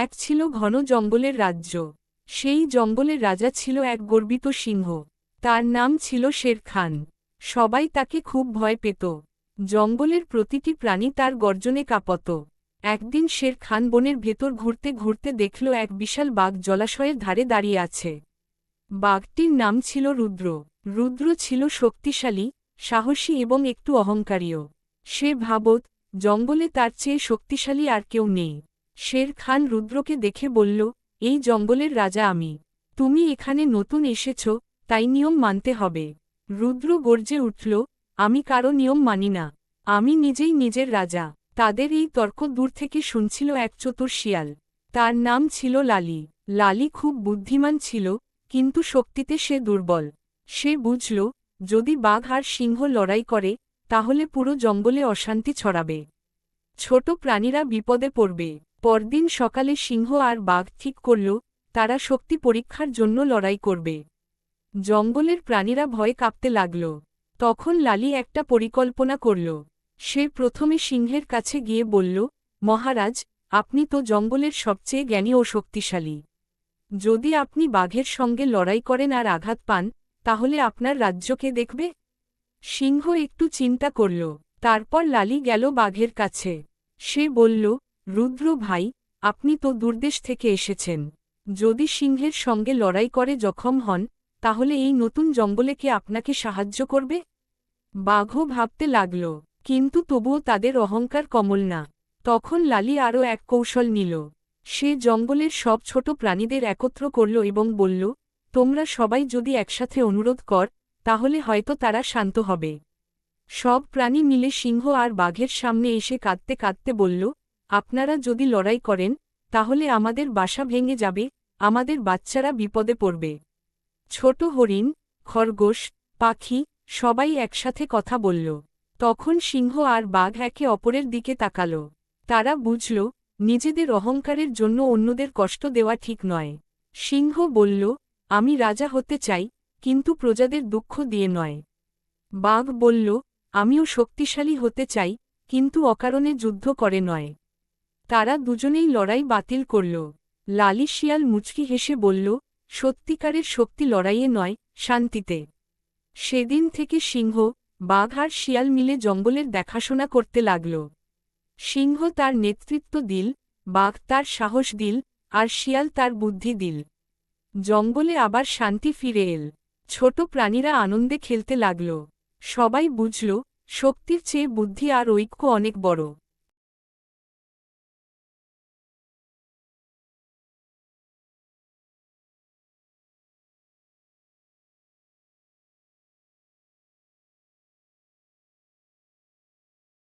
এক ছিল ঘন জঙ্গলের রাজ্য। সেই জঙ্গলের রাজা ছিল এক গর্বিত সিংহ। তার নাম ছিল শের খান। সবাই তাকে খুব ভয় পেত। জঙ্গলের প্রতিটি প্রাণী তার গর্জনে কাঁপত। একদিন শের খান বনের ভেতর ঘুরতে ঘুরতে দেখল এক বিশাল বাঘ জলাশয়ের ধারে দাঁড়িয়ে আছে। বাঘটির নাম ছিল রুদ্র। রুদ্র ছিল শক্তিশালী, সাহসী এবং একটু অহংকারীও। সে ভাবত, জঙ্গলে তার চেয়ে শক্তিশালী আর কেউ নেই। শের খান রুদ্রকে দেখে বলল, এই জঙ্গলের রাজা আমি। তুমি এখানে নতুন এসেছ, তাই নিয়ম মানতে হবে। রুদ্র গর্জে উঠল, আমি কারো নিয়ম মানি না। আমি নিজেই নিজের রাজা। তাদের এই তর্ক দূর থেকে শুনছিল এক চতুর শিয়াল। তার নাম ছিল লালি। লালি খুব বুদ্ধিমান ছিল, কিন্তু শক্তিতে সে দুর্বল। সে বুঝল, যদি বাঘ আর সিংহ লড়াই করে, তাহলে পুরো জঙ্গলে অশান্তি ছড়াবে। ছোট প্রাণীরা বিপদে পড়বে। পরদিন সকালে সিংহ আর বাঘ ঠিক করল, তারা শক্তি পরীক্ষার জন্য লড়াই করবে। জঙ্গলের প্রাণীরা ভয়ে কাঁপতে লাগল। তখন লালি একটা পরিকল্পনা করল। সে প্রথমে সিংহের কাছে গিয়ে বলল, মহারাজ, আপনি তো জঙ্গলের সবচেয়ে জ্ঞানী ও শক্তিশালী। যদি আপনি বাঘের সঙ্গে লড়াই করেন আর আঘাত পান, তাহলে আপনার রাজ্য কে দেখবে? সিংহ একটু চিন্তা করল। তারপর লালি গেল বাঘের কাছে। সে বলল, রুদ্র ভাই, আপনি তো দূরদেশ থেকে এসেছেন। যদি সিংহের সঙ্গে লড়াই করে জখম হন, তাহলে এই নতুন জঙ্গলে কে আপনাকে সাহায্য করবে? বাঘও ভাবতে লাগল, কিন্তু তবুও তাদের অহংকার কমল না। তখন লালি আরও এক কৌশল নিল। সে জঙ্গলের সব ছোট প্রাণীদের একত্র করল এবং বলল, তোমরা সবাই যদি একসাথে অনুরোধ কর, তাহলে হয়তো তারা শান্ত হবে। সব প্রাণী মিলে সিংহ আর বাঘের সামনে এসে কাঁদতে কাঁদতে বলল, আপনারা যদি লড়াই করেন, তাহলে আমাদের বাসা ভেঙে যাবে, আমাদের বাচ্চারা বিপদে পড়বে। ছোট হরিণ, খরগোশ, পাখি, সবাই একসাথে কথা বলল। তখন সিংহ আর বাঘ একে অপরের দিকে তাকাল। তারা বুঝল, নিজেদের অহংকারের জন্য অন্যদের কষ্ট দেওয়া ঠিক নয়। সিংহ বলল, আমি রাজা হতে চাই, কিন্তু প্রজাদের দুঃখ দিয়ে নয়। বাঘ বলল, আমিও শক্তিশালী হতে চাই, কিন্তু অকারণে যুদ্ধ করে নয়। তারা দুজনেই লড়াই বাতিল করল। লালি শিয়াল মুচকি হেসে বলল, সত্যিকারের শক্তি লড়াইয়ে নয়, শান্তিতে। সেদিন থেকে সিংহ, বাঘ আর শিয়াল মিলে জঙ্গলের দেখাশোনা করতে লাগল। সিংহ তার নেতৃত্ব দিল, বাঘ তার সাহস দিল, আর শিয়াল তার বুদ্ধি দিল। জঙ্গলে আবার শান্তি ফিরে এল। ছোট প্রাণীরা আনন্দে খেলতে লাগল। সবাই বুঝল, শক্তির চেয়ে বুদ্ধি আর ঐক্য অনেক বড়।